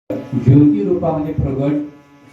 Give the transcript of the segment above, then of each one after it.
ज्योती रूपामध्ये प्रगट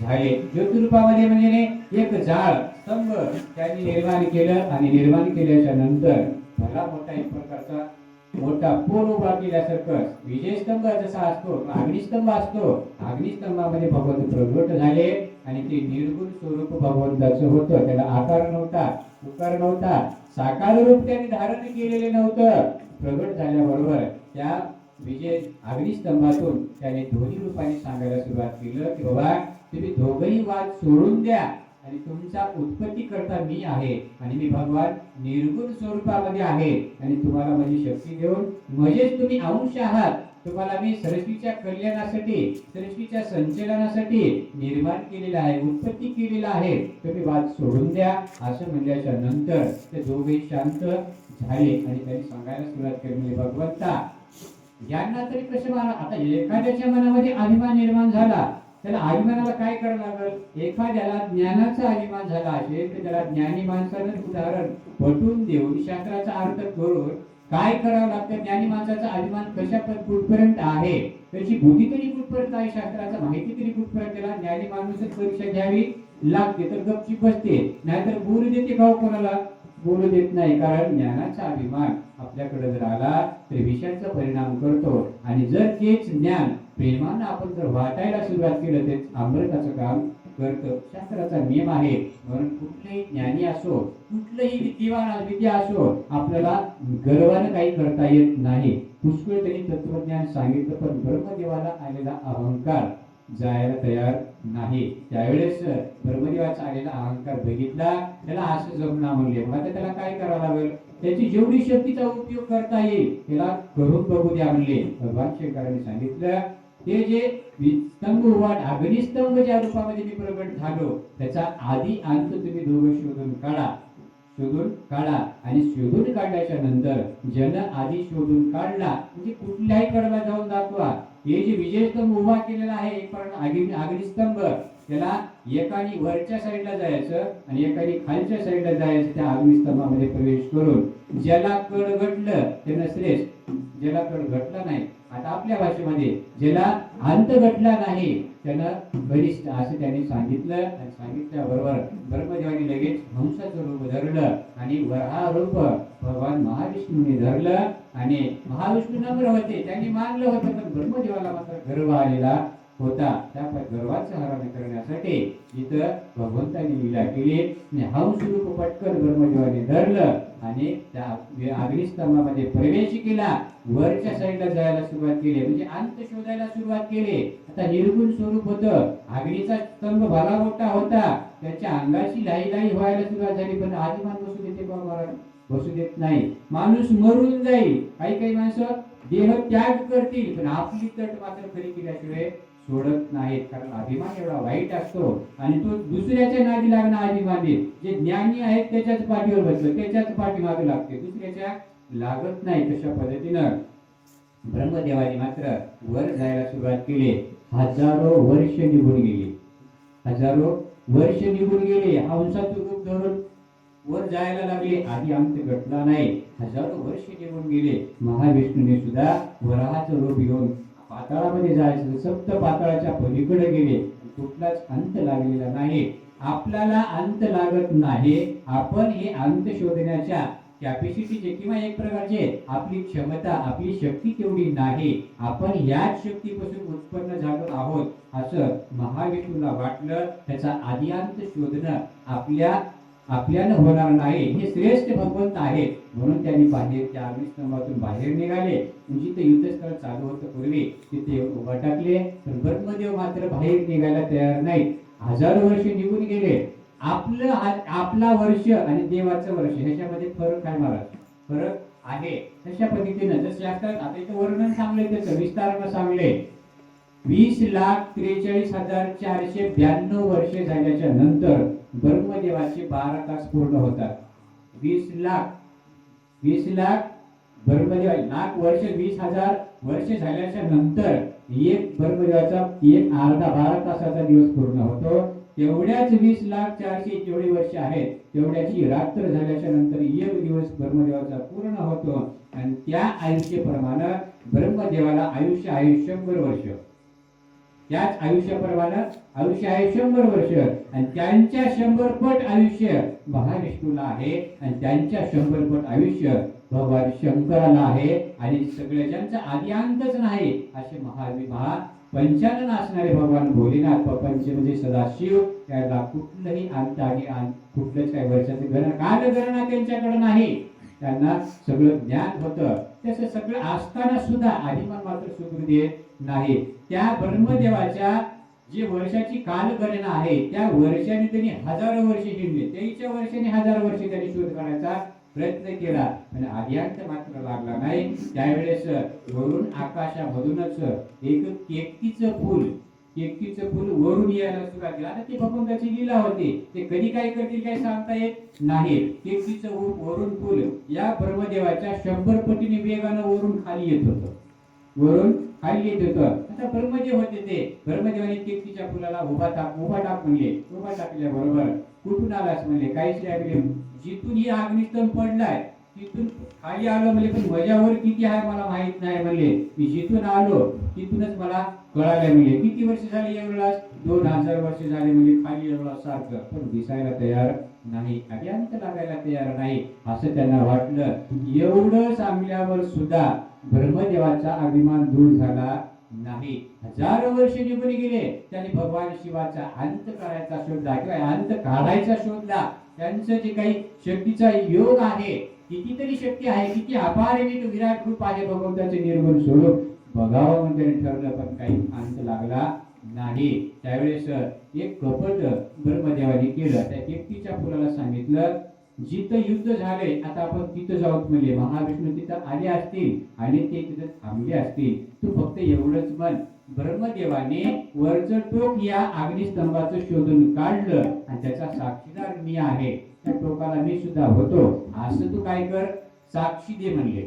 झाले. ज्योती रूपामध्ये म्हणजे एक जाळ स्तंभ त्यांनी निर्माण केलं आणि निर्माण केल्याच्या नंतर भला मोठा एक प्रकारचा मोठा पोल उभा केल्यासारखं विजयस्तंभ जसा असतो अग्निस्तंभ असतो, अग्निस्तंभामध्ये भगवंत प्रगट झाले आणि ते निर्गुण स्वरूप भगवंताचं होतं. त्याला आकार नव्हता, उकार नव्हता, साकार रूप त्यांनी धारण केलेले नव्हतं. प्रगट झाल्याबरोबर त्या विजय अग्निस्तंभातून त्याने दोन्ही रूपाने सांगायला सुरुवात केलं की बाबा तुम्ही दोघही वाद सोडून द्या आणि तुमचा उत्पत्ती करता मी आहे आणि मी भगवान निर्गुण स्वरूपामध्ये आहे आणि तुम्हाला माझी शक्ती देऊन म्हणजेच तुम्ही अंश आहात. तुम्हाला मी सृष्टीच्या कल्याणासाठी सृष्टीच्या संचलनासाठी निर्माण केलेला आहे, उत्पत्ती केलेला आहे. तुम्ही वाद सोडून द्या असं म्हणल्याच्या नंतर ते दोघे शांत झाले आणि त्यांनी सांगायला सुरुवात केली भगवंता यांना तरी कसं माना. आता एखाद्याच्या मनामध्ये अभिमान निर्माण झाला त्याला अभिमानाला काय करावं लागेल. एखाद्याला ज्ञानाचा अभिमान झाला असेल तर त्याला ज्ञानी माणसानं उदाहरण पटवून देऊन शास्त्राचा अर्थ करून काय करावं लागतं. ज्ञानी माणसाचा अभिमान कशा कुठपर्यंत आहे, त्याची बुद्धी तरी कुठपर्यंत आहे, शास्त्राचा माहिती तरी कुठपर्यंत. त्याला ज्ञानी माणूसच परीक्षा घ्यावी लागते तर गपचीप बसते, नाहीतर बोलू देते का कोणाला, बोलू देत नाही. कारण ज्ञानाचा अभिमान आपल्याकडे जर आला तर विषयाचा परिणाम करतो आणि जर तेच ज्ञान प्रेमानं आपण जर वाटायला सुरुवात केलं ते अमृताचं काम करतं. शास्त्राचा नियम आहे म्हणून कुठलेही ज्ञानी असो कुठलंही विद्या असो आपल्याला गर्वानं काही करता येत नाही. पुष्कळ त्यांनी तत्वज्ञान सांगितलं पण ब्रह्मदेवाला आलेला अहंकार जायला तयार नाही. त्यावेळेस ब्रह्मदेवाचा आलेला अहंकार बघितला, त्याला असं जमना म्हणले. मग त्याला काय करावं लागेल, त्याची जेवढी शक्तीचा उपयोग करता येईल त्याला करून बघू द्या म्हणले. भगवान शंकरांनी सांगितलं ते जे स्तंभ वाट अग्निस्तंभ ज्या रूपामध्ये मी प्रगट झालो त्याचा आधी अंत तुम्ही दोघं शोधून काढा आणि शोधून काढल्याच्या नंतर जन आधी शोधून काढला म्हणजे कुठल्याही कडला जाऊन दाखवा. हे जे विजयस्तंभ उभा केलेला आहे एक अग्निस्तंभ त्याला एकाने वरच्या साईडला जायचं आणि एकाने खालच्या साईडला जायचं. त्या अग्निस्तंभामध्ये प्रवेश करून ज्याला कड घटलं त्यानं श्रेष्ठ, ज्याला कड घटला नाही आता आपल्या भाषेमध्ये ज्याला अंत घटला नाही त्यानं बरिष्ठ असं त्यांनी सांगितलं. आणि सांगितल्याबरोबर ब्रह्मदेवाने लगेच हंसाचं रूप धरलं आणि वराह रूप भगवान महाविष्णूने धरलं आणि महाविष्णू नम्र होते, त्यांनी मानलं होतं पण ब्रह्मदेवाला मात्र गर्व आलेला होता. त्या गर्वाचं हरण करण्यासाठी इथं भगवंताने लीला केली आणि हंस रूप पटकन ब्रह्मदेवाने धरलं आणि त्या अग्निस्तंभामध्ये प्रवेश केला. वरच्या साईडला जायला सुरुवात केली म्हणजे अंत शोधायला सुरुवात केली. आता निर्गुण स्वरूप होतं, अग्नीचा स्तंभ भला मोठा होता, त्याच्या अंगाची लाई व्हायला सुरुवात झाली. पण आदिमान बसू देते का महाराज, बसू देत नाही. माणूस मरून जाईल, काही माणसं देह त्याग करतील पण आपली तट मात्र खरी केल्याशिवाय सोडत नाहीत. कारण अभिमान एवढा वाईट असतो आणि तो दुसऱ्याच्या नादी लागणं अभिमानी. जे ज्ञानी आहेत त्याच्याच पाठीवर बसलं, त्याच्याच पाठीमागे लागते, दुसऱ्याच्या लागत नाही. तशा पद्धतीनं ब्रह्मदेवाने मात्र वर जायला सुरुवात केली. हजारो वर्ष निघून गेली, हजारो वर्ष निघून गेले. हंसाचं रूप धरून वर जायला लागले. आधी अंत घटला नाही, हजारो वर्ष निघून गेले. महाविष्णूने सुद्धा वराहाचं रूप घेऊन पाताळामध्ये जायचं, सप्त पाताळाच्या पलीकडे गेले. कुठलाच अंत लागलेला नाही. आपल्याला अंत लागत नाही. आपण हे अंत शोधण्याच्या कॅपॅसिटीचे किंवा एक प्रकारचे आपली क्षमता आपली शक्ती तेवढी नाही. आपण याच शक्तीपासून उत्पन्न झालो आहोत असं महाविष्णूला वाटलं. त्याचा आदिअंत शोधणं आपल्याला होणार नाही. हे श्रेष्ठ भगवंत आहे म्हणून त्यांनी बाहेर त्या अग्निस्तंभातून बाहेर निघाले. जिथे युद्धस्थळ चालू होतं पूर्वी तिथे उभा टाकले पण ब्रह्मदेव मात्र बाहेर निघायला तयार नाही. हजारो वर्ष निघून गेले. आपला वर्ष आणि देवाचं वर्ष ह्याच्यामध्ये फरक आहे महाराज, फरक आहे. तशा पद्धतीनं जर शास्त्रात आता इथं वर्णन सांगले त्याचं विस्तारानं सांगले 20,43,492 वर्षे झाल्याच्या नंतर ब्रह्मदेवाचे 12 तास पूर्ण होतात. 20,00,000 ब्रह्मदेवा लाख वर्ष 20,000 वर्ष झाल्याच्या नंतर एक ब्रह्मदेवाचा एक अर्धा 12 तासाचा दिवस पूर्ण होतो. तेवढ्याच 20,04,000 जेवढे वर्ष आहेत तेवढ्याची रात्र झाल्याच्या नंतर एक दिवस ब्रह्मदेवाचा पूर्ण होतो आणि त्या आयुष्याप्रमाणे ब्रह्मदेवाला आयुष्य आहे 100 वर्ष. त्याच आयुष्याप्रमाणे आयुष्य आहे 100 वर्ष आणि त्यांच्या 100 पट आयुष्य महाविष्णूला आहे आणि त्यांच्या 100 पट आयुष्य भगवान शंकराला आहे आणि सगळ्या ज्यांचा आदि अंतच नाही असे पंचानन असणारे भगवान भोलेनाथ प्रपंच म्हणजे सदाशिव त्याला कुठलंही अंत आणि कुठलंच काही वर्षाचे कालगणना त्यांच्याकडे नाही. त्यांना सगळं ज्ञान होतं. तसं सगळं असताना सुद्धा अभिमान मात्र सुधरू देत नाही. त्या ब्रह्मदेवाच्या जे वर्षाची कालगणना आहे त्या वर्षाने त्यांनी हजारो वर्ष हिंडले. 23 वर्षांनी 1000 वर्ष त्यांनी शोध काढायचा प्रयत्न केला पण आद्यांत मात्र लागला नाही. त्यावेळेस वरून आकाशामधूनच एक केकटीचं फूल वरून यायला सुरुवात केली. आता ती भगवंताची लीला होती. ते कधी काय करतील काही सांगता येत नाही. केकटीचं वरून फूल या ब्रह्मदेवाच्या 100 पटीने वेगानं वरून खाली येत होतं. आता ब्रह्मदेव होते ते ब्रह्मदेवाने केकटीच्या फुलाला उभा टाक म्हणले. उभा टाकल्याबरोबर कुठून आलास म्हणले. काहीच नाही. जिथून ही अग्निस्तंभ पडलाय तिथून खाली आलो म्हणजे पण माझ्यावर किती आहे मला माहित नाही म्हणले. मी जिथून आलो तिथूनच मला कळाले म्हणले. किती वर्ष झाली एवढाच 2000 वर्ष झाले म्हणजे खाली एवढा सारखं पण दिसायला तयार नाही. अद्यांत लागायला तयार नाही असं त्यांना वाटलं. एवढं सांगल्यावर सुद्धा ब्रह्मदेवाचा अभिमान दूर झाला नाही. हजारो वर्ष निघून गेले. त्यांनी भगवान शिवाचा अंत करायचा शोधला किंवा अंत काढायचा शोधला. त्यांचं जे काही शक्तीचा योग आहे कितीतरी शक्ती आहे किती अपार विराट रूप आहे भगवंताचे निर्गुण स्वरूप बघावं म्हणजे ठरलं पण काही अंत लागला नाही. त्यावेळेस एक कपट ब्रह्मदेवाने केलं. त्या केकटीच्या फुलाला सांगितलं जिथं युद्ध झाले आता आपण तिथं जाऊ म्हणजे महाविष्णू तिथं आले असतील आणि ते तिथं थांबले असतील. तू फक्त एवढंच म्हण ब्रह्मदेवाने वरचं टोक या अग्निस्तंभाचं शोधून काढलं आणि त्याचा साक्षीदार मी आहे. त्या टोकाला मी सुद्धा होतो असं तू काय कर साक्षी दे म्हणले.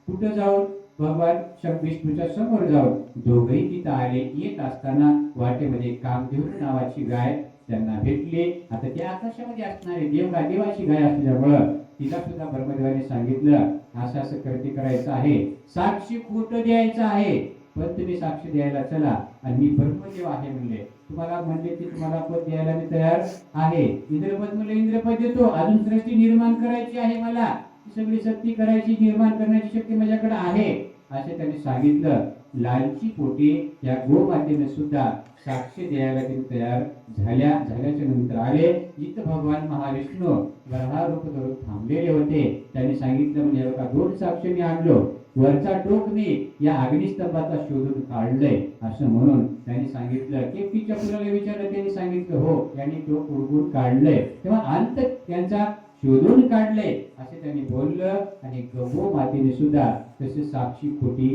कुठं जाऊन भगवान विष्णूच्या समोर जाऊन दोघेही तिथं आले. येत असताना वाटेमध्ये कामदेव नावाची गाय त्यांना भेटली. आता ते आकाशामध्ये असणारे देवाची गाय असल्यामुळं तिला सुद्धा ब्रह्मदेवाने सांगितलं असं असं करायचं आहे. साक्षी खोटं द्यायचं आहे पण तुम्ही साक्षी द्यायला चला आणि मी ब्रह्मदेव आहे म्हणले. तुम्हाला म्हणले की तुम्हाला पद द्यायला मी तयार आहे. इंद्रपद म्हणले इंद्रपद देतो. अजून सृष्टी निर्माण करायची आहे मला. सगळी शक्ती करायची निर्माण करण्याची शक्ती माझ्याकडे आहे असे त्यांनी सांगितलं. लालची पोटी या गोमातेने सुद्धा साक्षी द्यायला तयार झाल्याच्या नंतर आले. जिथं भगवान महाविष्णू वराह रूप धरून थांबलेले होते. त्यांनी सांगितलं म्हणजे बघा 2 साक्षी मी आणलो. वरचा टोक मी या अग्निस्तंभाचा शोधून काढलंय असं म्हणून त्यांनी सांगितलं. केकटीच्या फुलाला विचारलं. त्यांनी सांगितलं हो यांनी टोक उडवून काढलंय तेव्हा अंत त्यांचा शोधून काढलंय असे त्यांनी बोललं. आणि गो मातेने सुद्धा तसे साक्षी खोटी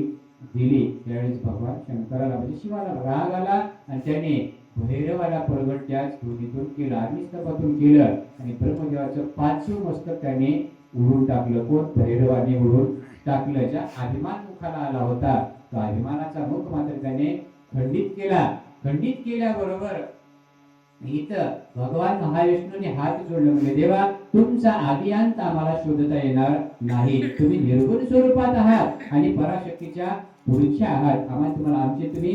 दिली. त्यावेळेस भगवान शंकराला म्हणजे शिवाला राग आला आणि त्याने भैरवाला प्रगट त्याच दोन्हीतून केलं अग्निस्तंभातून केलं आणि ब्रह्मदेवाचं 5वं मस्तक त्याने उडून टाकलं. कोण भैरवाने उडून टाकलं. ज्या अभिमान मुखाला आला होता तो अभिमानाचा मुख मात्र त्याने खंडित केल्याबरोबर इथं भगवान महाविष्णूने हात जोडले म्हणजे देवा तुमचा आदि अंत आम्हाला शोधता येणार नाही. तुम्ही निर्गुण स्वरूपात आहात आणि पराशक्तीच्या पुढचे आहात. आम्हाला तुम्हाला आमचे तुम्ही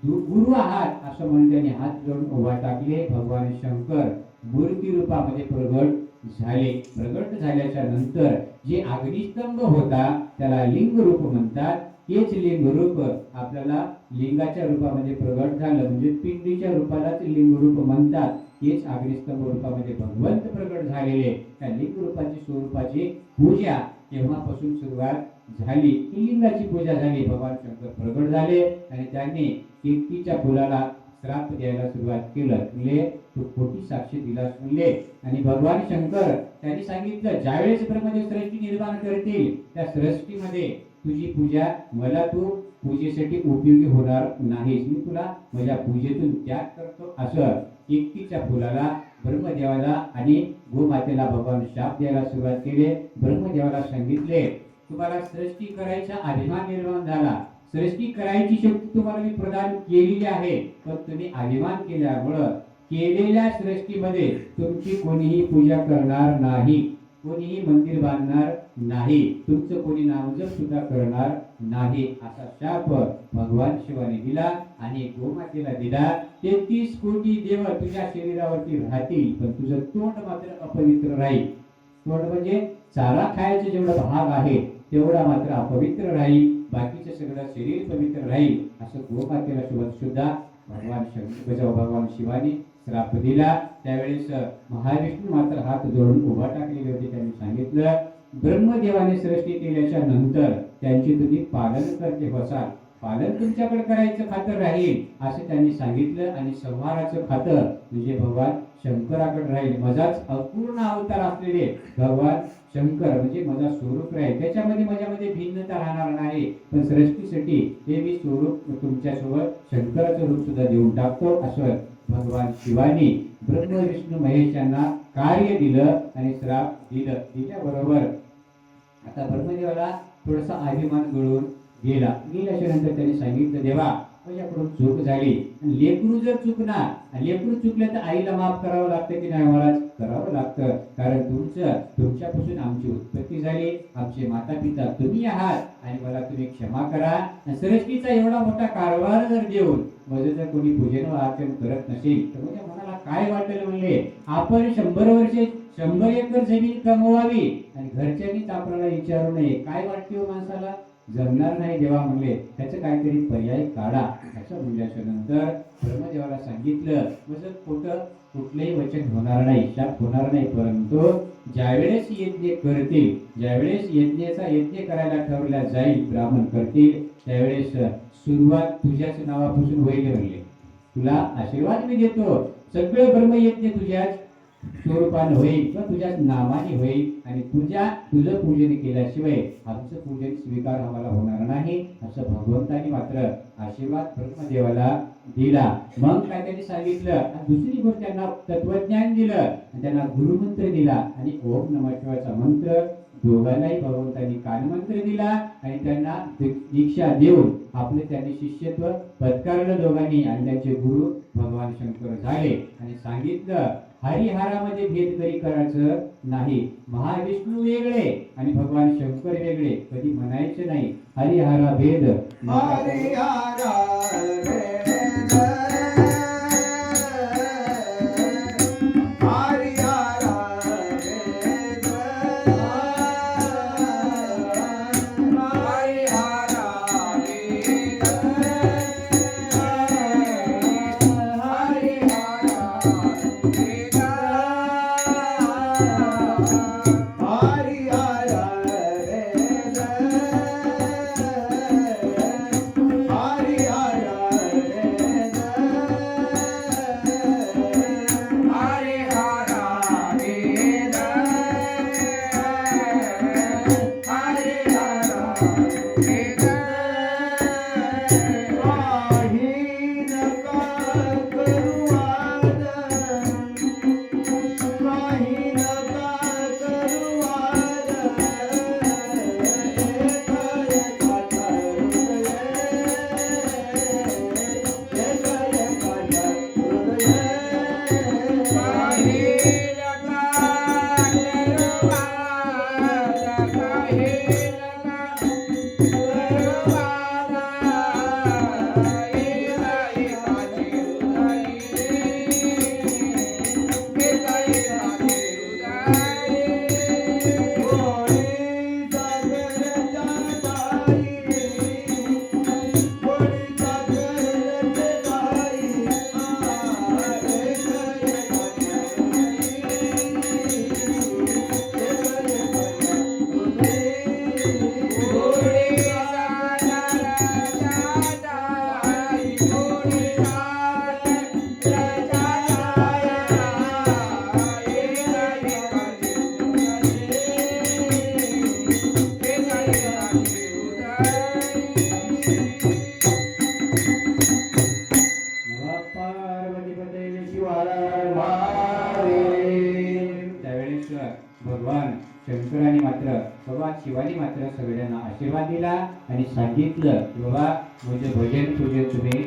गुरु आहात असं म्हणून त्यांनी हात जोडून उभा टाकले. भगवान शंकर मूर्ती रूपामध्ये प्रगट झाल्याच्या नंतर जे अग्निस्तंभ होता त्याला लिंग रूप म्हणतात. हेच लिंग रूप आपल्याला लिंगाच्या रूपामध्ये प्रगट झालं म्हणजे पिंडीच्या रूपालाच लिंग रूप म्हणतात. हेच अग्निस्तंभ रूपामध्ये भगवंत प्रगट झालेले. त्या लिंग रूपाची स्वरूपाची पूजा तेव्हापासून सुरुवात झाली. लिंगाची पूजा झाली. भगवान शंकर प्रगट झाले आणि त्यांनी केकटीच्या फुलाला श्राप द्यायला सुरुवात केलं. तू खोटी साक्षी दिलास म्हणले. आणि भगवान शंकर त्यांनी सांगितलं ज्यावेळेस ब्रह्मदेव सृष्टी निर्माण करतील त्या सृष्टीमध्ये तुझी पूजा मला तू पूजेसाठी उपयोगी होणार नाहीस. मी तुला माझ्या पूजेतून त्याग करतो असं केकटीच्या फुलाला ब्रह्मदेवाला आणि गोमातेला भगवान शाप द्यायला सुरुवात केली. ब्रह्मदेवाला सांगितले तुम्हाला सृष्टी करायचा अभिमान निर्माण झाला. सृष्टी करायची शक्ती तुम्हाला मी प्रदान केलेली आहे पण तुम्ही अभिमान केल्यामुळं केलेल्या सृष्टीमध्ये तुमची कोणीही पूजा करणार नाही. कोणीही मंदिर बांधणार नाही. तुमचं कोणी नामजप सुद्धा करणार नाही असा शाप भगवान शिवाने दिला आणि गोमातेला दिला. 33 कोटी देव तुझ्या शरीरावरती राहतील, पण तुझं तोंड मात्र अपवित्र राहील. तोंड म्हणजे चारा खायचे जेवढा भाग आहे तेवढा मात्र अपवित्र राहील, बाकीचे सगळं शरीर पवित्र राहील असं गोमातेला सुद्धा भगवान शिवाने श्राप दिला. त्यावेळेस महाविष्णू मात्र हात जोडून उभा टाकलेले होते. त्यांनी सांगितलं, ब्रह्मदेवाने सृष्टी केल्याच्या नंतर त्यांची तुम्ही पालन करते होसाल, पालन तुमच्याकडे करायचं खातर राहील असं त्यांनी सांगितलं. आणि संहाराचं खातर म्हणजे भगवान शंकराकडे राहील. माझाच अपूर्ण अवतार असलेले भगवान शंकर म्हणजे माझा स्वरूप राहील, त्याच्यामध्ये माझ्यामध्ये भिन्नता राहणार नाही. पण सृष्टीसाठी हे मी स्वरूप तुमच्यासोबत शंकराचं रूप सुद्धा देऊन टाकतो असं भगवान शिवानी ब्रह्म विष्णू महेश यांना कार्य दिलं आणि श्राप दिल्याबरोबर आता ब्रह्मदेवाला थोडासा अभिमान गळून गेल्याच्या नंतर त्यांनी सांगितलं, देवा माझ्याकडून चूक झाली. लेकरू जर चुकणार, लेकरू चुकलं तर आईला माफ करावं लागतं की नाही महाराज? करावं लागतं, कारण तुमच्यापासून आमची उत्पत्ती झाली, आमचे माता पिता तुम्ही आहात आणि मला तुम्ही क्षमा करा. सृष्टीचा एवढा मोठा कारभार जर देऊन माझं जर कोणी पूजन व अर्चन करत नसेल तर माझ्या मनाला काय वाटेल? म्हणले, आपण 100 वर्षे 100 एकर जमीन कमवावी आणि घरच्यांनीच आपल्याला विचारू नये, काय वाटते हो माणसाला? जमणार नाही देवा म्हणले, त्याचं काहीतरी पर्याय काढा. असं बोलल्याच्या नंतर ब्रह्मदेवाला सांगितलं, माझं कुठलंही वचन होणार नाही, शाप होणार नाही, परंतु ज्यावेळेस यज्ञ करतील, ज्यावेळेस यज्ञ करायला ठरवला जाईल, ब्राह्मण करतील, त्यावेळेस सुरुवात तुझ्याच नावापासून होईल. म्हणले, तुला आशीर्वाद मी देतो, सगळं ब्रह्मयज्ञ तुझ्याच स्वरूपाने होईल किंवा तुझ्याच नावाने होईल आणि तुझं पूजन केल्याशिवाय आमचं पूजन स्वीकार आम्हाला होणार नाही असं भगवंतानी मात्र आशीर्वाद ब्रह्मदेवाला दिला. मग काय त्यांनी सांगितलं, दुसरी गोष्ट त्यांना तत्वज्ञान दिलं आणि त्यांना गुरुमंत्र दिला आणि ओम नमः शिवायचा मंत्र दोघांनाही भगवंतांनी कानमंत्र दिला आणि त्यांना दीक्षा देऊन आपले त्यांनी शिष्यत्व पत्कारलं दोघांनी आणि त्यांचे गुरु भगवान शंकर झाले. आणि सांगितलं, हरिहरामध्ये भेद कधी करायचं नाही, महाविष्णू वेगळे आणि भगवान शंकर वेगळे कधी म्हणायचे नाही. हरिहरा भेद भगवान शंकराने मात्र भगवान शिवानी मात्र सगळ्यांना आशीर्वाद दिला आणि सांगितलं, बाबा म्हणजे भजन पूजन तुम्ही